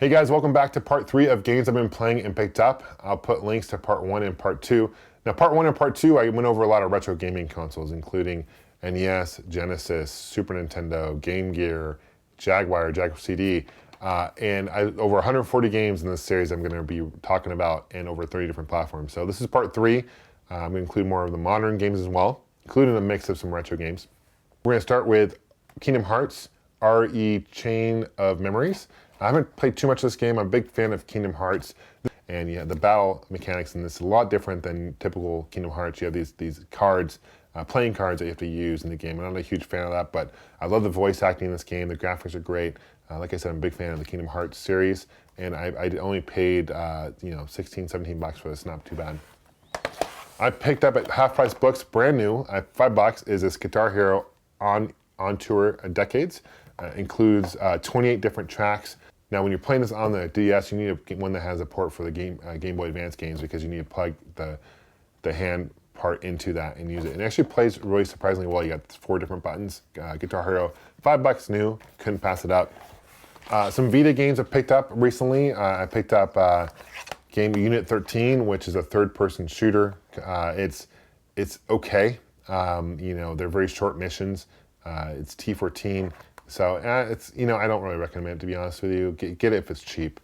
Hey guys, welcome back to part 3 of games I've been playing and picked up. I'll put links to part 1 and part 2. Now part 1 and part 2, I went over a lot of retro gaming consoles, including NES, Genesis, Super Nintendo, Game Gear, Jaguar CD, and over 140 games in this series I'm going to be talking about in over 30 different platforms. So this is part 3. I'm going to include more of the modern games as well, including a mix of some retro games. We're going to start with Kingdom Hearts RE Chain of Memories. I haven't played too much of this game. I'm a big fan of Kingdom Hearts. And yeah, the battle mechanics in this is a lot different than typical Kingdom Hearts. You have these cards, playing cards that you have to use in the game. I'm not a huge fan of that, but I love the voice acting in this game. The graphics are great. Like I said, I'm a big fan of the Kingdom Hearts series. And I only paid 16, 17 bucks for this. Not too bad. I picked up at Half Price Books, brand new, at $5, is this Guitar Hero on Tour Decades. Includes 28 different tracks. Now, when you're playing this on the DS, you need one that has a port for the Game Boy Advance games, because you need to plug the hand part into that and use it. And it actually plays really surprisingly well. You got 4 different buttons. Guitar Hero, $5 new, couldn't pass it up. Some Vita games I picked up recently. I picked up Game Unit 13, which is a third-person shooter. It's okay. They're very short missions. It's T14. So it's, I don't really recommend it, to be honest with you. Get it if it's cheap.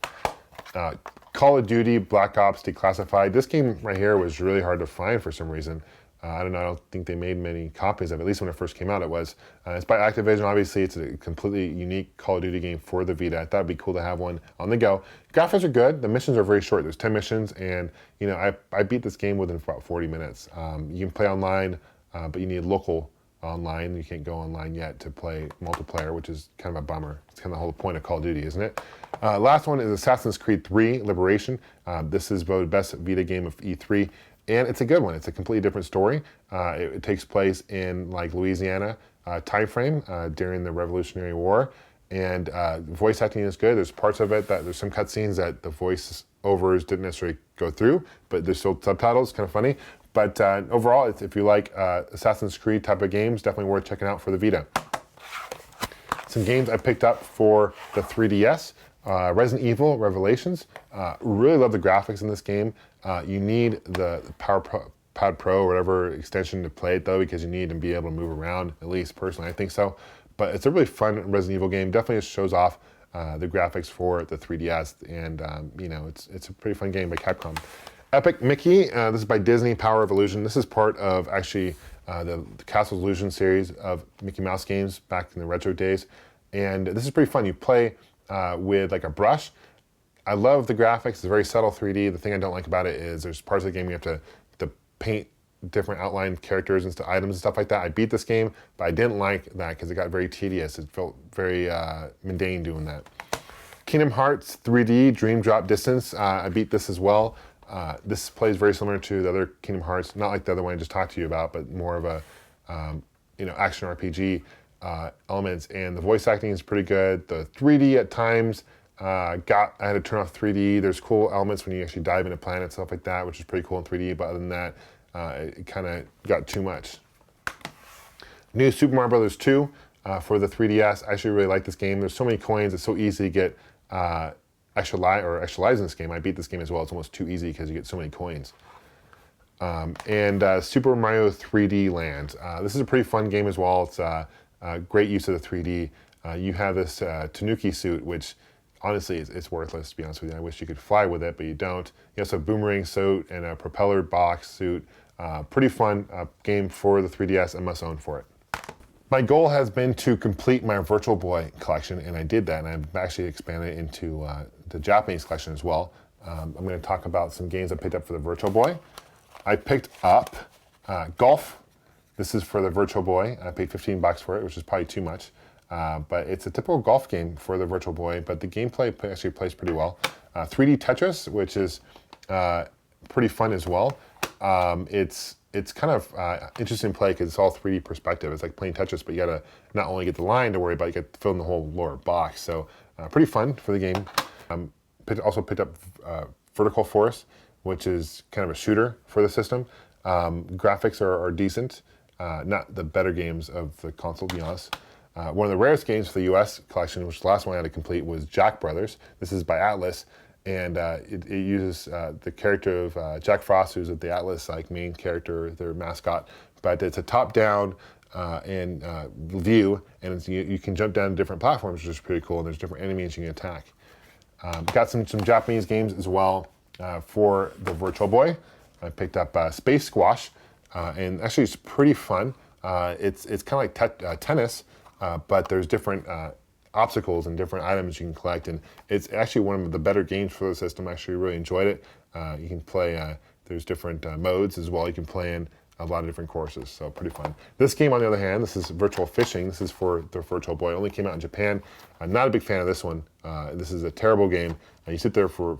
Call of Duty Black Ops Declassified. This game right here was really hard to find for some reason. I don't know, I don't think they made many copies of it. At least when it first came out it was. It's by Activision, obviously. It's a completely unique Call of Duty game for the Vita. I thought it'd be cool to have one on the go. Graphics are good. The missions are very short. There's 10 missions, and I beat this game within about 40 minutes. You can play online, but you need local online. You can't go online yet to play multiplayer, which is kind of a bummer. It's kind of the whole point of Call of Duty, isn't it? Last one is Assassin's Creed 3 Liberation. This is voted best Vita game of E3, and it's a good one. It's a completely different story. It takes place in like Louisiana time frame during the Revolutionary War, and voice acting is good. There's parts of it that there's some cutscenes that the voice overs didn't necessarily go through, but there's still subtitles. Kind of funny. But overall, if you like Assassin's Creed type of games, definitely worth checking out for the Vita. Some games I picked up for the 3DS. Resident Evil Revelations. Really love the graphics in this game. You need the Pad Pro or whatever extension to play it, though, because you need to be able to move around, at least personally I think so. But it's a really fun Resident Evil game. Definitely shows off the graphics for the 3DS, and it's a pretty fun game by Capcom. Epic Mickey, this is by Disney, Power of Illusion. This is part of actually the Castle of Illusion series of Mickey Mouse games back in the retro days. And this is pretty fun. You play with like a brush. I love the graphics. It's very subtle 3D. The thing I don't like about it is there's parts of the game you have to paint different outline characters and items and stuff like that. I beat this game, but I didn't like that because it got very tedious. It felt very mundane doing that. Kingdom Hearts 3D Dream Drop Distance. I beat this as well. This plays very similar to the other Kingdom Hearts, not like the other one I just talked to you about, but more of a action RPG elements, and the voice acting is pretty good. The 3D at times I had to turn off 3D. There's cool elements when you actually dive into planets, stuff like that, which is pretty cool in 3D, but other than that, it kind of got too much. New Super Mario Bros. 2 for the 3DS. I actually really like this game. There's so many coins. It's so easy to get extra lives in this game. I beat this game as well. It's almost too easy because you get so many coins. And Super Mario 3D Land. This is a pretty fun game as well. It's a great use of the 3D. You have this Tanuki suit, which honestly it's worthless, to be honest with you. I wish you could fly with it, but you don't. You have a boomerang suit and a propeller box suit. Pretty fun game for the 3DS. A must own for it. My goal has been to complete my Virtual Boy collection, and I did that, and I've actually expanded it into the Japanese collection as well. I'm going to talk about some games I picked up for the Virtual Boy. I picked up Golf. This is for the Virtual Boy. I paid 15 bucks for it, which is probably too much. But it's a typical golf game for the Virtual Boy, but the gameplay actually plays pretty well. 3D Tetris, which is pretty fun as well. It's kind of interesting to play because it's all 3D perspective. It's like playing Tetris, but you gotta not only get the line to worry about, you get to fill in the whole lower box. So pretty fun for the game. Also picked up Vertical Force, which is kind of a shooter for the system. Graphics are decent, not the better games of the console, to be honest. One of the rarest games for the US collection, which the last one I had to complete, was Jack Brothers. This is by Atlas, and it uses the character of Jack Frost, who's the Atlas main character, their mascot. But it's a top-down view, and you can jump down to different platforms, which is pretty cool, and there's different enemies you can attack. Got some Japanese games as well for the Virtual Boy. I picked up Space Squash, and actually it's pretty fun. It's kind of like tennis, but there's different obstacles and different items you can collect, and it's actually one of the better games for the system. I actually really enjoyed it. You can play, there's different modes as well you can play in a lot of different courses, so pretty fun. This game, on the other hand, this is Virtual Fishing. This is for the Virtual Boy. It only came out in Japan. I'm not a big fan of this one. This is a terrible game. You sit there for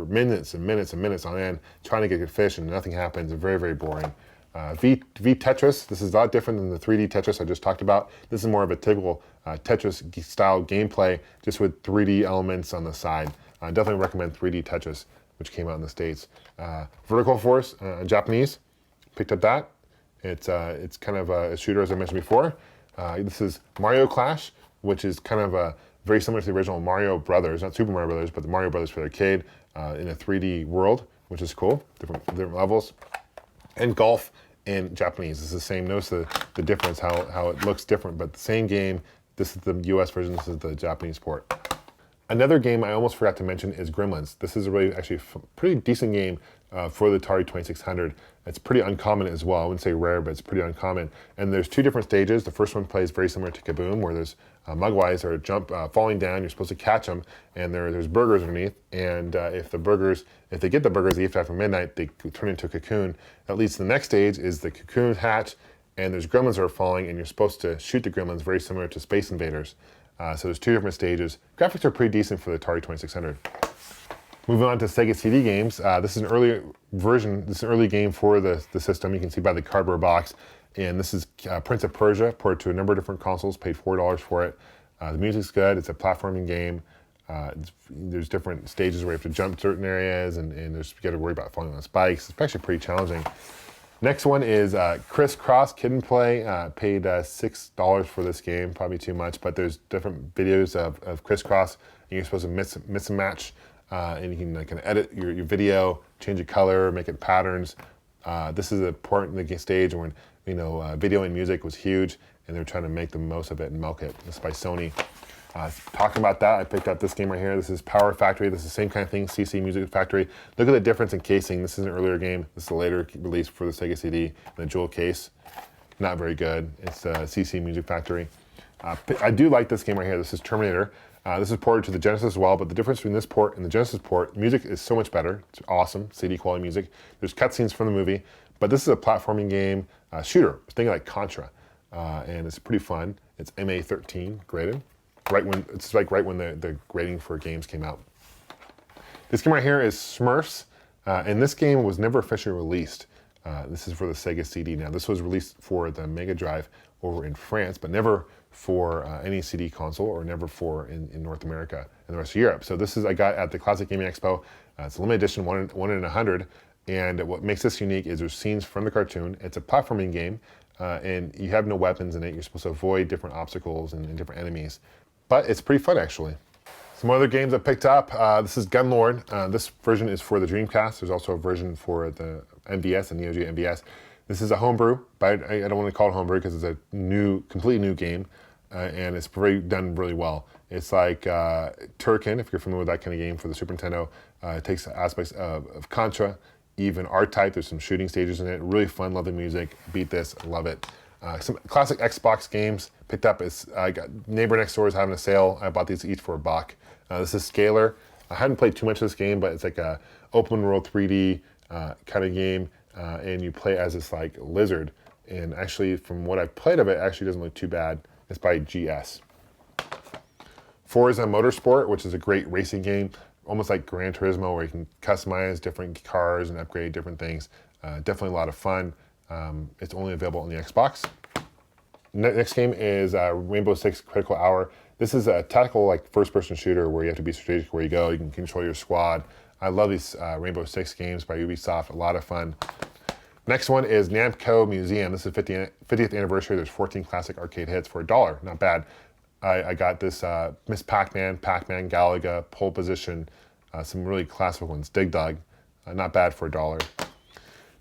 minutes and minutes and minutes on end trying to get good fish, and nothing happens. It's very, very boring. V Tetris, this is a lot different than the 3D Tetris I just talked about. This is more of a typical Tetris-style gameplay, just with 3D elements on the side. I definitely recommend 3D Tetris, which came out in the States. Vertical Force, Japanese. Picked up that. It's kind of a shooter, as I mentioned before. This is Mario Clash, which is kind of very similar to the original Mario Brothers, not Super Mario Brothers, but the Mario Brothers for the arcade in a 3D world, which is cool, different levels. And Golf in Japanese. It's the same. Notice the difference, how it looks different, but the same game. This is the US version, this is the Japanese port. Another game I almost forgot to mention is Gremlins. This is a really actually pretty decent game for the Atari 2600. It's pretty uncommon as well. I wouldn't say rare, but it's pretty uncommon. And there's two different stages. The first one plays very similar to Kaboom, where there's mugwais or falling down. You're supposed to catch them, and there's burgers underneath. And if they get the burgers, they eat after midnight, they turn into a cocoon. That leads to the next stage is the cocoon hatch, and there's gremlins that are falling, and you're supposed to shoot the gremlins, very similar to Space Invaders. So there's two different stages. Graphics are pretty decent for the Atari 2600. Moving on to Sega CD games. This is an early version, this is an early game for the system. You can see by the cardboard box. And this is Prince of Persia, ported to a number of different consoles, paid $4 for it. The music's good, it's a platforming game. There's different stages where you have to jump certain areas, and you got to worry about falling on spikes. It's actually pretty challenging. Next one is Criss Cross Kid and Play. Paid $6 for this game, probably too much, but there's different videos of Criss Cross. You're supposed to mix and match, and you can kind of edit your video, change the color, make it patterns. This is a part in the stage when video and music was huge, and they're trying to make the most of it and milk it. This is by Sony. Talking about that, I picked up this game right here. This is Power Factory. This is the same kind of thing, CC Music Factory. Look at the difference in casing. This is an earlier game. This is a later release for the Sega CD, the jewel case. Not very good. It's CC Music Factory. I do like this game right here. This is Terminator. This is ported to the Genesis as well, but the difference between this port and the Genesis port, music is so much better. It's awesome, CD quality music. There's cutscenes from the movie, but this is a platforming game, shooter. Think like Contra, and it's pretty fun. It's MA13 graded. Right when the grading for games came out. This game right here is Smurfs, and this game was never officially released. This is for the Sega CD now. This was released for the Mega Drive over in France, but never for any CD console, or never for in North America and the rest of Europe. So this is I got at the Classic Gaming Expo. It's a limited edition, one in 100, and what makes this unique is there's scenes from the cartoon. It's a platforming game, and you have no weapons in it. You're supposed to avoid different obstacles and different enemies. But it's pretty fun, actually. Some other games I picked up. This is Gunlord. This version is for the Dreamcast. There's also a version for the MVS and Neo Geo MVS. This is a homebrew, but I don't want to call it homebrew because it's a completely new game, and it's done really well. It's like Turrican, if you're familiar with that kind of game for the Super Nintendo. It takes aspects of Contra, even R-Type. There's some shooting stages in it. Really fun, love the music. Beat this, love it. Some classic Xbox games picked up. I got Neighbor Next Door is having a sale. I bought these each for $1. This is Scalar. I haven't played too much of this game, but it's like a open world 3D kind of game, and you play as this like lizard. And actually, from what I've played of it, actually doesn't look too bad. It's by GS. Forza Motorsport, which is a great racing game, almost like Gran Turismo, where you can customize different cars and upgrade different things. Definitely a lot of fun. It's only available on the Xbox. Next game is Rainbow Six Critical Hour. This is a tactical like first-person shooter where you have to be strategic where you go. You can control your squad. I love these Rainbow Six games by Ubisoft. A lot of fun. Next one is Namco Museum. This is 50th anniversary. There's 14 classic arcade hits for $1. Not bad. I got this Miss Pac-Man, Pac-Man, Galaga, Pole Position, some really classic ones. Dig Dug, not bad for $1.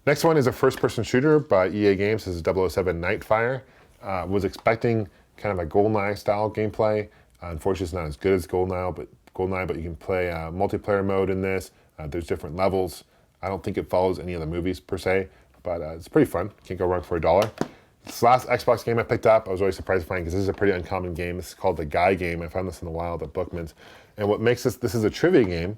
Next one is a first-person shooter by EA Games. This is 007 Nightfire. Was expecting kind of a GoldenEye style gameplay. Unfortunately, it's not as good as GoldenEye, but you can play multiplayer mode in this. There's different levels. I don't think it follows any of the movies per se, but it's pretty fun. Can't go wrong for $1. This last Xbox game I picked up, I was really surprised to find because this is a pretty uncommon game. This is called the Guy Game. I found this in the wild at Bookman's. And what makes this is a trivia game,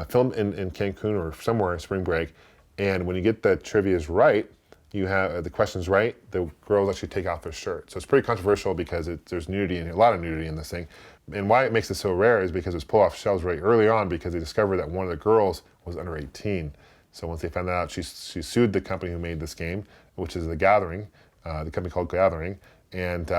filmed in Cancun or somewhere in spring break. And when you get the trivias right, you have the questions right, the girls actually take off their shirt. So it's pretty controversial because there's nudity in a lot of nudity in this thing. And why it makes it so rare is because it was pulled off shelves very early on because they discovered that one of the girls was under 18. So once they found that out, she sued the company who made this game, which is The Gathering, the company called Gathering, and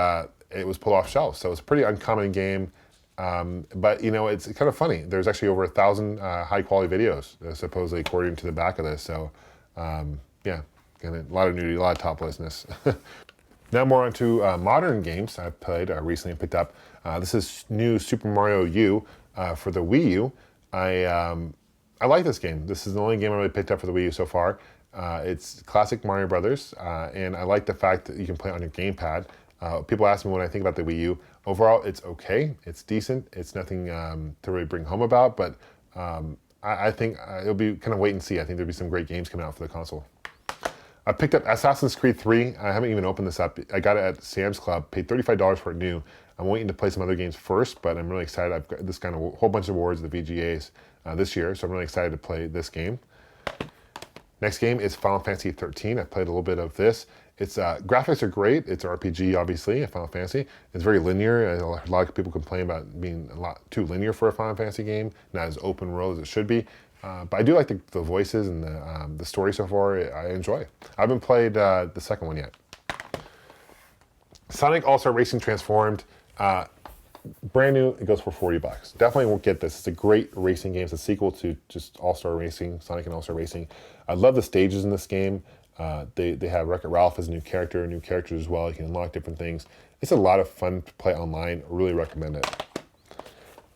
it was pulled off shelves. So it's a pretty uncommon game, but you know, it's kind of funny. There's actually over 1,000 high quality videos, supposedly according to the back of this. So yeah, and a lot of nudity, a lot of toplessness. Now more onto modern games I've played recently and picked up. This is new Super Mario U for the Wii U. I like this game. This is the only game I really picked up for the Wii U so far. It's classic Mario Brothers, and I like the fact that you can play on your gamepad. People ask me what I think about the Wii U. Overall, it's okay. It's decent. It's nothing to really bring home about, but I think it'll be kind of wait and see. I think there'll be some great games coming out for the console. I picked up Assassin's Creed 3. I haven't even opened this up. I got it at Sam's Club, paid $35 for it new. I'm waiting to play some other games first, but I'm really excited. I've got this kind of whole bunch of awards at the VGAs this year, so I'm really excited to play this game. Next game is Final Fantasy 13. I played a little bit of this. Its graphics are great. It's an RPG, obviously, a Final Fantasy. It's very linear. A lot of people complain about being a lot too linear for a Final Fantasy game, not as open world as it should be. But I do like the voices and the story so far. I enjoy. I haven't played the second one yet. Sonic All-Star Racing Transformed. Brand new, it goes for $40. Definitely won't get this. It's a great racing game. It's a sequel to just All-Star Racing, Sonic and All-Star Racing. I love the stages in this game. They have Wreck-It Ralph as a new characters as well. You can unlock different things. It's a lot of fun to play online. I really recommend it.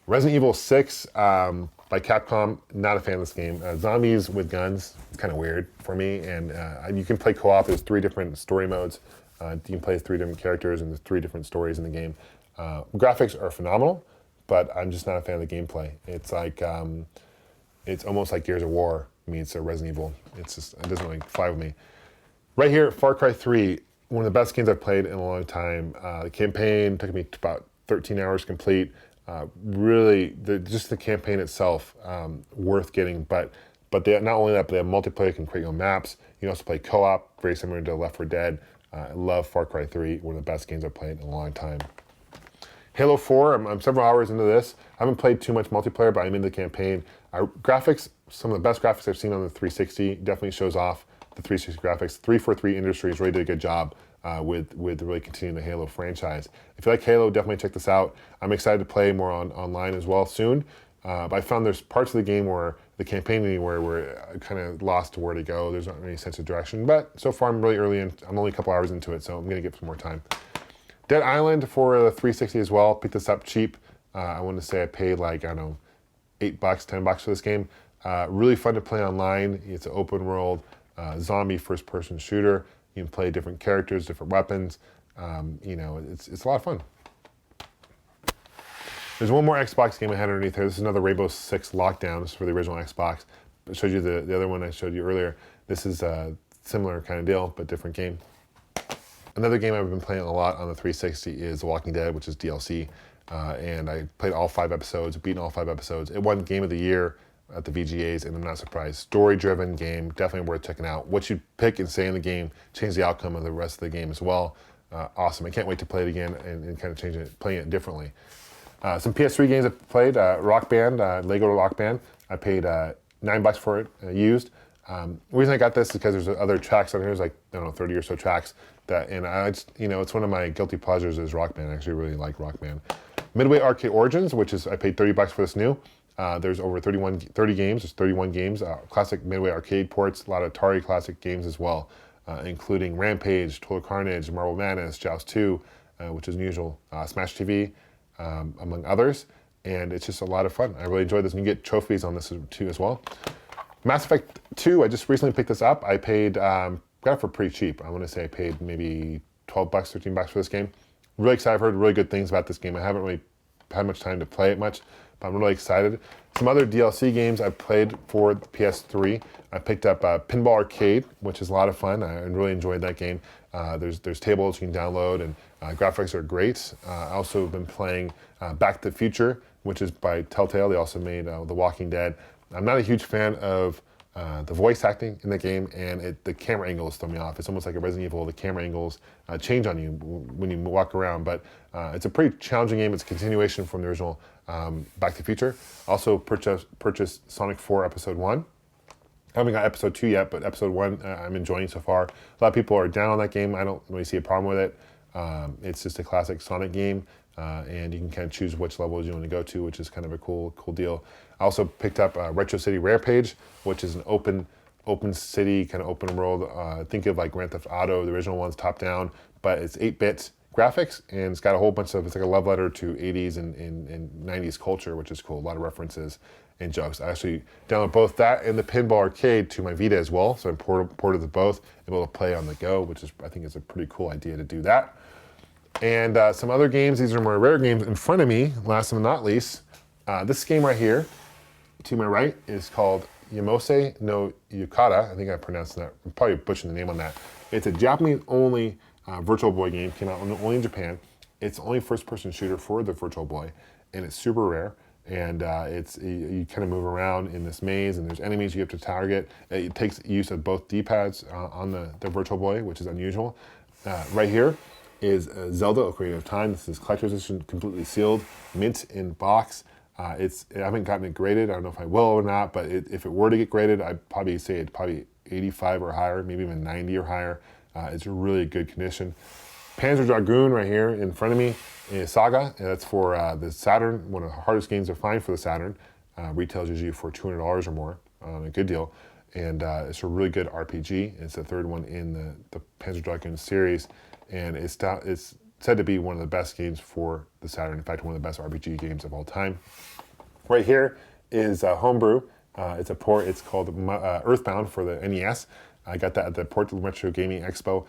Resident Evil 6 by Capcom. Not a fan of this game. Zombies with guns, it's kind of weird for me. And you can play co-op. There's 3 different story modes. You can play 3 different characters and there's 3 different stories in the game. Graphics are phenomenal, but I'm just not a fan of the gameplay. It's like, it's almost like Gears of War meets Resident Evil. It's just, it doesn't really fly with me. Right here, Far Cry 3, one of the best games I've played in a long time. The campaign took me about 13 hours complete. Really, just the campaign itself, worth getting, but they, not only that, but they have multiplayer, you can create your own maps. You can also play co-op, very similar to Left 4 Dead. I love Far Cry 3, one of the best games I've played in a long time. Halo 4, I'm several hours into this. I haven't played too much multiplayer, but I'm in the campaign. Graphics, some of the best graphics I've seen on the 360, definitely shows off the 360 graphics. 343 Industries really did a good job with really continuing the Halo franchise. If you like Halo, definitely check this out. I'm excited to play more online as well soon. But I found there's parts of the game where the campaign where I kind of lost where to go. There's not any sense of direction. But so far, I'm really early in. I'm only a couple hours into it, so I'm going to give some more time. Dead Island for the 360 as well. Picked this up cheap. I want to say I paid like, I don't know, $8, $10 for this game. Really fun to play online. It's an open world zombie first-person shooter. You can play different characters, different weapons. You know, it's a lot of fun. There's one more Xbox game I had underneath here. This is another Rainbow Six Lockdown. This is for the original Xbox. I showed you the other one I showed you earlier. This is a similar kind of deal, but different game. Another game I've been playing a lot on the 360 is The Walking Dead, which is DLC. And I played all 5 episodes, beaten all 5 episodes. It won Game of the Year at the VGAs, and I'm not surprised. Story-driven game, definitely worth checking out. What you pick and say in the game change the outcome of the rest of the game as well. Awesome. I can't wait to play it again and kind of playing it differently. Some PS3 games I've played, Rock Band, Lego Rock Band. I paid $9 for it, used. The reason I got this is because there's other tracks on here. There's like, I don't know, 30 or so tracks. And I just, you know, it's one of my guilty pleasures is Rock Band. I actually really like Rock Band. Midway Arcade Origins, which is, I paid $30 for this new. There's over 30 games, there's 31 games, classic Midway Arcade ports, a lot of Atari classic games as well. including Rampage, Total Carnage, Marble Madness, Joust 2, which is unusual, Smash TV, among others. And it's just a lot of fun. I really enjoyed this, and you get trophies on this too as well. Mass Effect 2, I just recently picked this up. I paid, got it for pretty cheap. I want to say I paid maybe 12 bucks, 13 bucks for this game. Really excited. I've heard really good things about this game. I haven't really had much time to play it much, but I'm really excited. Some other DLC games I played for the PS3. I picked up Pinball Arcade, which is a lot of fun. I really enjoyed that game. There's tables you can download, and graphics are great. I also have been playing Back to the Future, which is by Telltale. They also made The Walking Dead. I'm not a huge fan of the voice acting in the game, and the camera angles throw me off. It's almost like a Resident Evil. The camera angles change on you when you walk around, but it's a pretty challenging game. It's a continuation from the original Back to the Future. Also purchased Sonic 4 Episode 1. I haven't got Episode 2 yet, but Episode 1 I'm enjoying so far. A lot of people are down on that game. I don't really see a problem with it. It's just a classic Sonic game, and you can kind of choose which levels you want to go to, which is kind of a cool deal. I also picked up Retro City Rampage, which is an open city, kind of open world. Think of like Grand Theft Auto, the original one's top down, but it's 8-bit graphics, and it's got a whole bunch of, it's like a love letter to 80s and 90s culture, which is cool. A lot of references and jokes. I actually downloaded both that and the Pinball Arcade to my Vita as well, so I ported the both, able to play on the go, which is, I think is a pretty cool idea to do that. And some other games, these are more rare games in front of me, last but not least. This game right here, to my right, is called Yamose no Yukata. I think I pronounced that, I'm probably butchering the name on that. It's a Japanese-only Virtual Boy game, came out only in Japan. It's the only first-person shooter for the Virtual Boy, and it's super rare. And you kind of move around in this maze, and there's enemies you have to target. It takes use of both D-pads on the Virtual Boy, which is unusual. Right here is Zelda: Ocarina of Time. This is collector's edition, completely sealed, mint in box. I haven't gotten it graded. I don't know if I will or not, but if it were to get graded, I'd probably say it's probably 85 or higher, maybe even 90 or higher. It's a really good condition. Panzer Dragoon right here in front of me is Saga, and that's for the Saturn, one of the hardest games to find for the Saturn. Retails usually for $200 or more, a good deal. And it's a really good RPG. It's the third one in the Panzer Dragoon series, and it's said to be one of the best games for the Saturn. In fact, one of the best RPG games of all time. Right here is Homebrew. It's a port. It's called Earthbound for the NES. I got that at the Portland Retro Gaming Expo.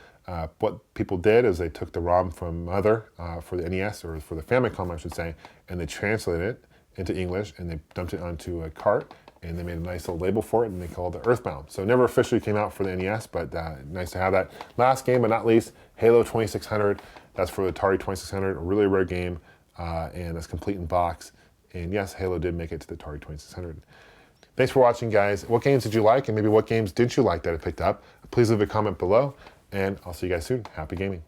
What people did is they took the ROM from Mother for the NES, or for the Famicom, I should say, and they translated it into English, and they dumped it onto a cart, and they made a nice little label for it, and they called it Earthbound. So it never officially came out for the NES, but nice to have that. Last game, but not least, Halo 2600. That's for the Atari 2600, a really rare game, and it's complete in box. And yes, Halo did make it to the Atari 2600. Thanks for watching, guys. What games did you like, and maybe what games didn't you like that I picked up? Please leave a comment below, and I'll see you guys soon. Happy gaming.